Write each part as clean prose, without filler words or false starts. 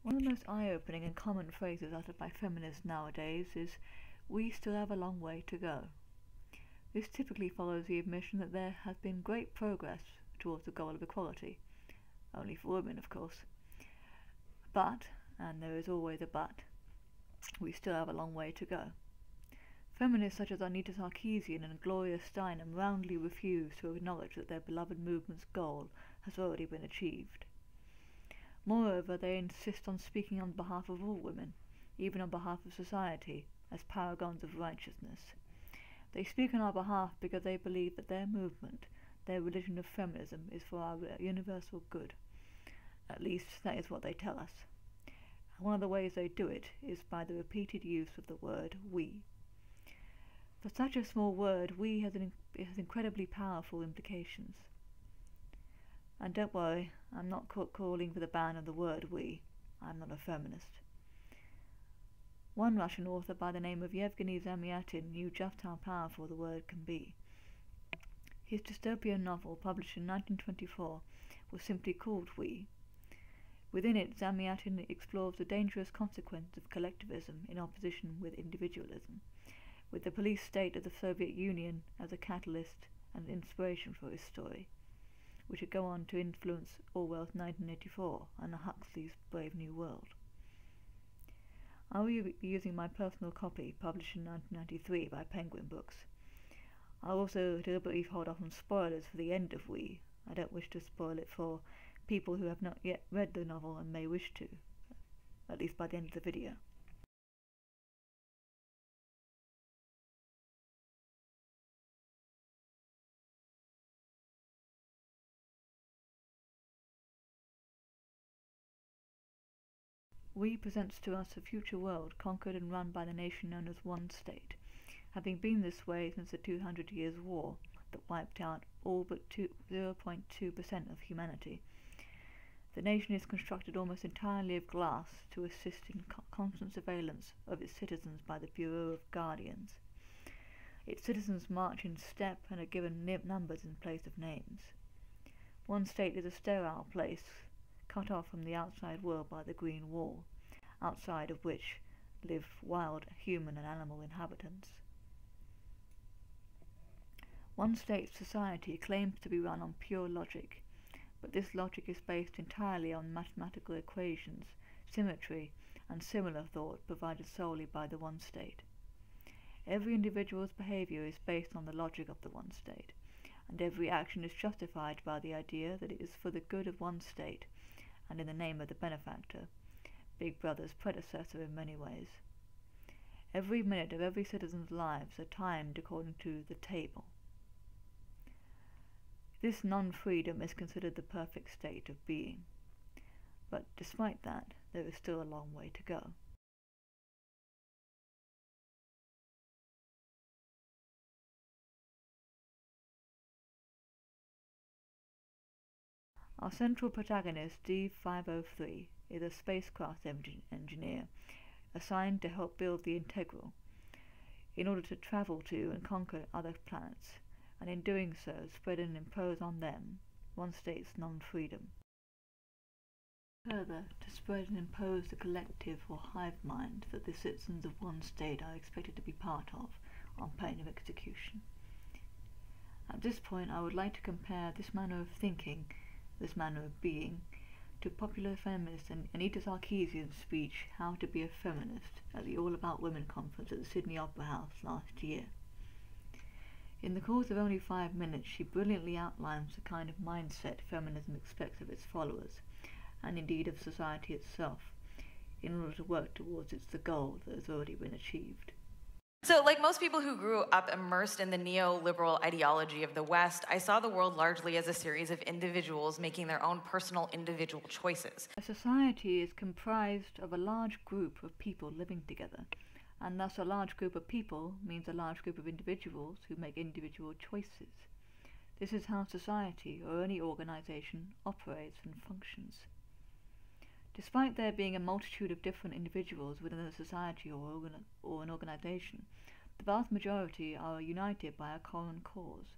One of the most eye-opening and common phrases uttered by feminists nowadays is, "We still have a long way to go." This typically follows the admission that there has been great progress towards the goal of equality, only for women of course. But, and there is always a but, we still have a long way to go. Feminists such as Anita Sarkeesian and Gloria Steinem roundly refuse to acknowledge that their beloved movement's goal has already been achieved. Moreover, they insist on speaking on behalf of all women, even on behalf of society, as paragons of righteousness. They speak on our behalf because they believe that their movement, their religion of feminism, is for our universal good. At least, that is what they tell us. And one of the ways they do it is by the repeated use of the word "we." For such a small word, "we" has incredibly powerful implications. And don't worry, I'm not calling for the ban of the word "we". I'm not a feminist. One Russian author by the name of Yevgeny Zamyatin knew just how powerful the word can be. His dystopian novel, published in 1924, was simply called "We". Within it, Zamyatin explores the dangerous consequences of collectivism in opposition with individualism, with the police state of the Soviet Union as a catalyst and inspiration for his story, which would go on to influence Orwell's 1984 and Huxley's Brave New World. I will be using my personal copy, published in 1993 by Penguin Books. I'll also deliberately hold off on spoilers for the end of "We". I don't wish to spoil it for people who have not yet read the novel and may wish to, at least by the end of the video. "We" presents to us a future world conquered and run by the nation known as one state, having been this way since the 200 Years' War that wiped out all but 0.2% of humanity. The nation is constructed almost entirely of glass to assist in constant surveillance of its citizens by the Bureau of Guardians. Its citizens march in step and are given numbers in place of names. One state is a sterile place, cut off from the outside world by the Green Wall, outside of which live wild human and animal inhabitants. One state's society claims to be run on pure logic, but this logic is based entirely on mathematical equations, symmetry, and similar thought provided solely by the one state. Every individual's behavior is based on the logic of the one state, and every action is justified by the idea that it is for the good of one state, and in the name of the benefactor, Big Brother's predecessor in many ways. Every minute of every citizen's lives are timed according to the table. This non-freedom is considered the perfect state of being, but despite that, there is still a long way to go. Our central protagonist, D503, is a spacecraft engineer assigned to help build the Integral, in order to travel to and conquer other planets, and in doing so spread and impose on them one state's non-freedom. Further, to spread and impose the collective or hive mind that the citizens of one state are expected to be part of, on pain of execution. At this point, I would like to compare this manner of thinking, this manner of being, to popular feminist Anita Sarkeesian's speech, "How to be a Feminist", at the All About Women conference at the Sydney Opera House last year. In the course of only 5 minutes, she brilliantly outlines the kind of mindset feminism expects of its followers, and indeed of society itself, in order to work towards the goal that has already been achieved. So, like most people who grew up immersed in the neoliberal ideology of the West, I saw the world largely as a series of individuals making their own personal individual choices. A society is comprised of a large group of people living together, and thus a large group of people means a large group of individuals who make individual choices. This is how society, or any organization, operates and functions. Despite there being a multitude of different individuals within a society or an organization, the vast majority are united by a common cause,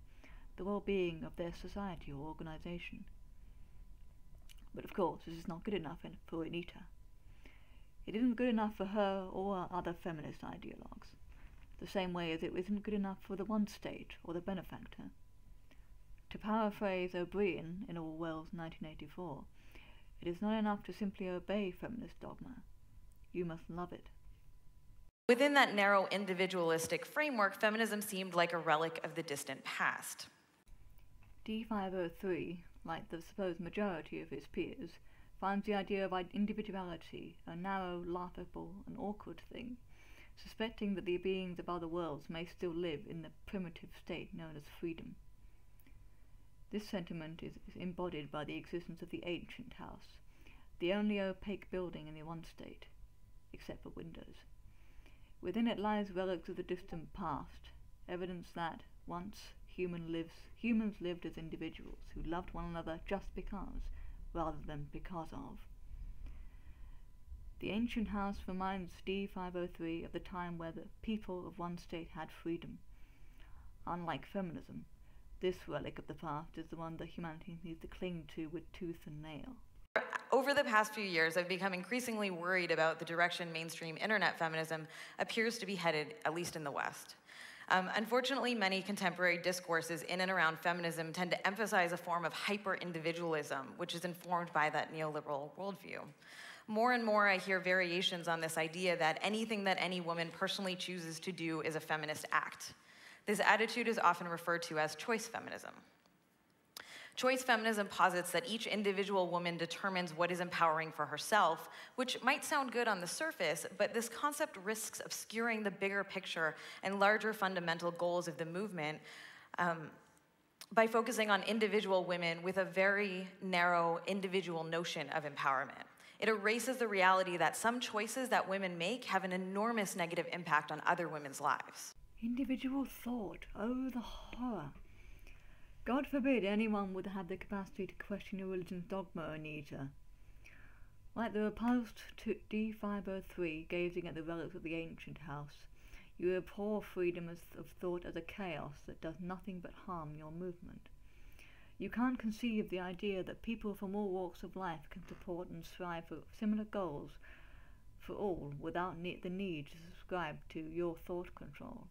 the well-being of their society or organization. But of course, this is not good enough for Anita. It isn't good enough for her or other feminist ideologues, the same way as it isn't good enough for the one state or the benefactor. To paraphrase O'Brien in Orwell's 1984, it is not enough to simply obey feminist dogma. You must love it. Within that narrow individualistic framework, feminism seemed like a relic of the distant past. D503, like the supposed majority of his peers, finds the idea of individuality a narrow, laughable, and awkward thing, suspecting that the beings of other worlds may still live in the primitive state known as freedom. This sentiment is embodied by the existence of the ancient house, the only opaque building in the one state, except for windows. Within it lies relics of the distant past, evidence that, once, humans lived as individuals who loved one another just because, rather than because of. The ancient house reminds D503 of the time where the people of one state had freedom. Unlike feminism, this relic of the past is the one that humanity needs to cling to with tooth and nail. Over the past few years, I've become increasingly worried about the direction mainstream internet feminism appears to be headed, at least in the West. Unfortunately, many contemporary discourses in and around feminism tend to emphasize a form of hyper-individualism, which is informed by that neoliberal worldview. More and more, I hear variations on this idea that anything that any woman personally chooses to do is a feminist act. This attitude is often referred to as choice feminism. Choice feminism posits that each individual woman determines what is empowering for herself, which might sound good on the surface, but this concept risks obscuring the bigger picture and larger fundamental goals of the movement by focusing on individual women with a very narrow individual notion of empowerment. It erases the reality that some choices that women make have an enormous negative impact on other women's lives. Individual thought, oh the horror. God forbid anyone would have the capacity to question a religion's dogma, Anita. Like the repulsed D503 gazing at the relics of the ancient house, you abhor freedom of thought as a chaos that does nothing but harm your movement. You can't conceive the idea that people from all walks of life can support and strive for similar goals for all without the need to subscribe to your thought control.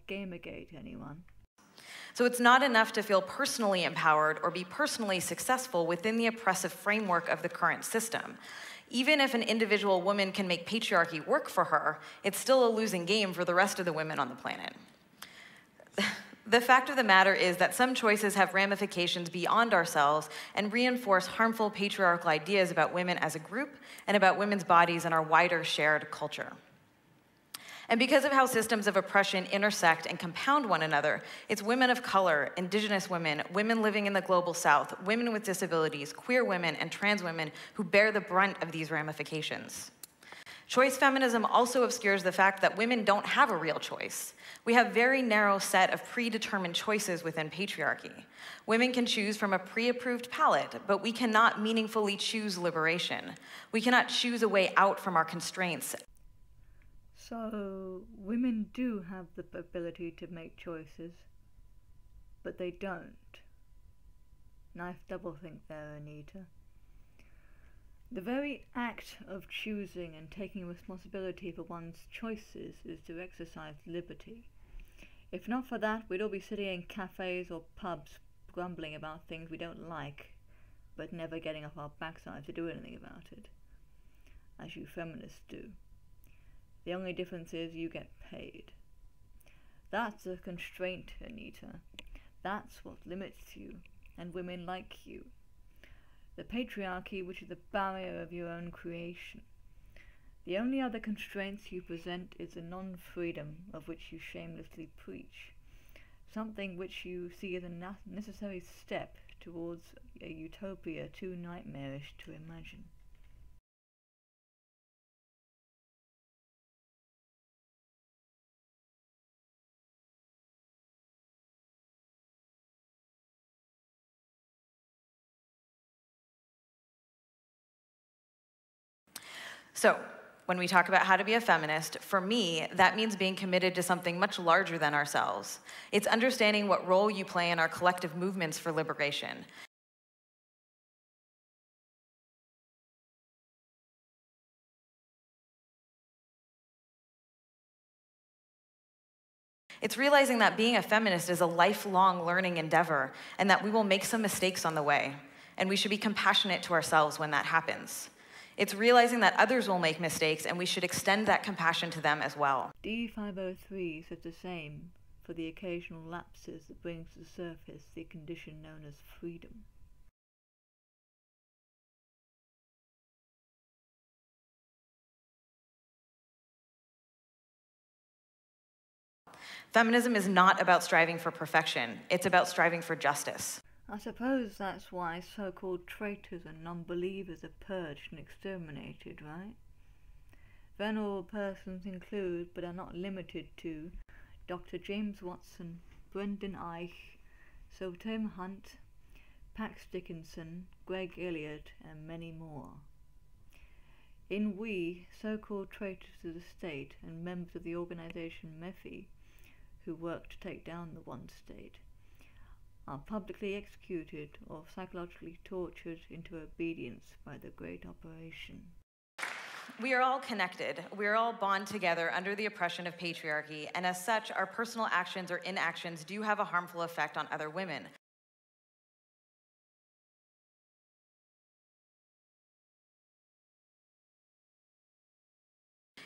#Gamergate, anyone? So it's not enough to feel personally empowered or be personally successful within the oppressive framework of the current system. Even if an individual woman can make patriarchy work for her, it's still a losing game for the rest of the women on the planet. The fact of the matter is that some choices have ramifications beyond ourselves and reinforce harmful patriarchal ideas about women as a group and about women's bodies and our wider shared culture. And because of how systems of oppression intersect and compound one another, it's women of color, indigenous women, women living in the global south, women with disabilities, queer women, and trans women who bear the brunt of these ramifications. Choice feminism also obscures the fact that women don't have a real choice. We have a very narrow set of predetermined choices within patriarchy. Women can choose from a pre-approved palette, but we cannot meaningfully choose liberation. We cannot choose a way out from our constraints. So, women do have the ability to make choices, but they don't. Nice doublethink there, Anita. The very act of choosing and taking responsibility for one's choices is to exercise liberty. If not for that, we'd all be sitting in cafes or pubs grumbling about things we don't like, but never getting off our backside to do anything about it, as you feminists do. The only difference is you get paid. That's a constraint, Anita. That's what limits you, and women like you. The patriarchy, which is the barrier of your own creation. The only other constraints you present is the non-freedom of which you shamelessly preach, something which you see as a necessary step towards a utopia too nightmarish to imagine. So, when we talk about how to be a feminist, for me, that means being committed to something much larger than ourselves. It's understanding what role you play in our collective movements for liberation. It's realizing that being a feminist is a lifelong learning endeavor and that we will make some mistakes on the way, and we should be compassionate to ourselves when that happens. It's realizing that others will make mistakes and we should extend that compassion to them as well. D503 says the same for the occasional lapses that brings to the surface the condition known as freedom. Feminism is not about striving for perfection. It's about striving for justice. I suppose that's why so-called traitors and non-believers are purged and exterminated, right? Venerable persons include, but are not limited to, Dr. James Watson, Brendan Eich, Sir Tim Hunt, Pax Dickinson, Greg Elliott, and many more. In We, so-called traitors to the state and members of the organisation MEFI, who work to take down the one state, are publicly executed or psychologically tortured into obedience by the great operation. We are all connected. We are all bound together under the oppression of patriarchy, and as such, our personal actions or inactions do have a harmful effect on other women.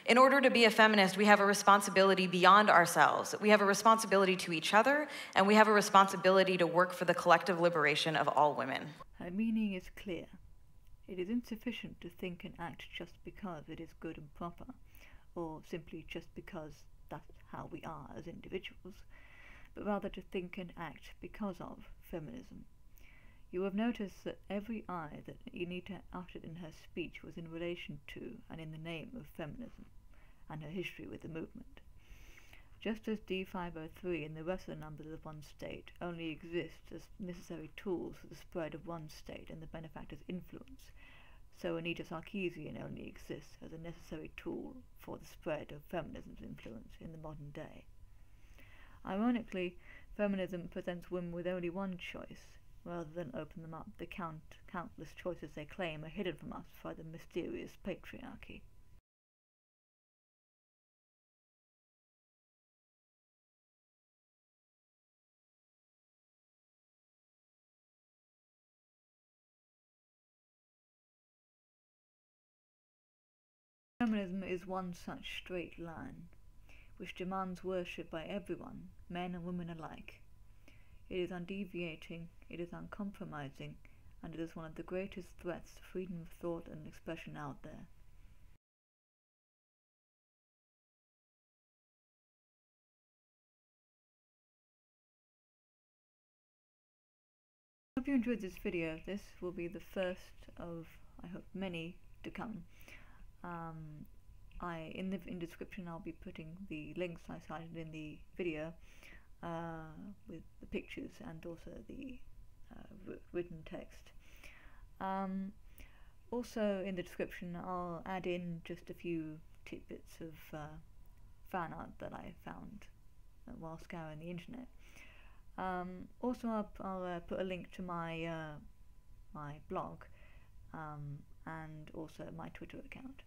In order to be a feminist, we have a responsibility beyond ourselves. We have a responsibility to each other, and we have a responsibility to work for the collective liberation of all women. Her meaning is clear. It is insufficient to think and act just because it is good and proper, or simply just because that's how we are as individuals, but rather to think and act because of feminism. You have noticed that every I that Anita uttered in her speech was in relation to and in the name of feminism, and her history with the movement. Just as D503 and the rest of the numbers of one state only exist as necessary tools for the spread of one state and the benefactor's influence, so Anita Sarkeesian only exists as a necessary tool for the spread of feminism's influence in the modern day. Ironically, feminism presents women with only one choice, rather than open them up the countless choices they claim are hidden from us by the mysterious patriarchy. Feminism is one such straight line, which demands worship by everyone, men and women alike. It is undeviating, it is uncompromising, and it is one of the greatest threats to freedom of thought and expression out there. I hope you enjoyed this video. This will be the first of, I hope, many to come. In the description I'll be putting the links I cited in the video with the pictures and also the written text. Also in the description I'll add in just a few tidbits of fan art that I found while scouring the internet. Also I'll put a link to my my blog and also my Twitter account.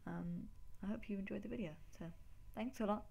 I hope you enjoyed the video, so thanks a lot.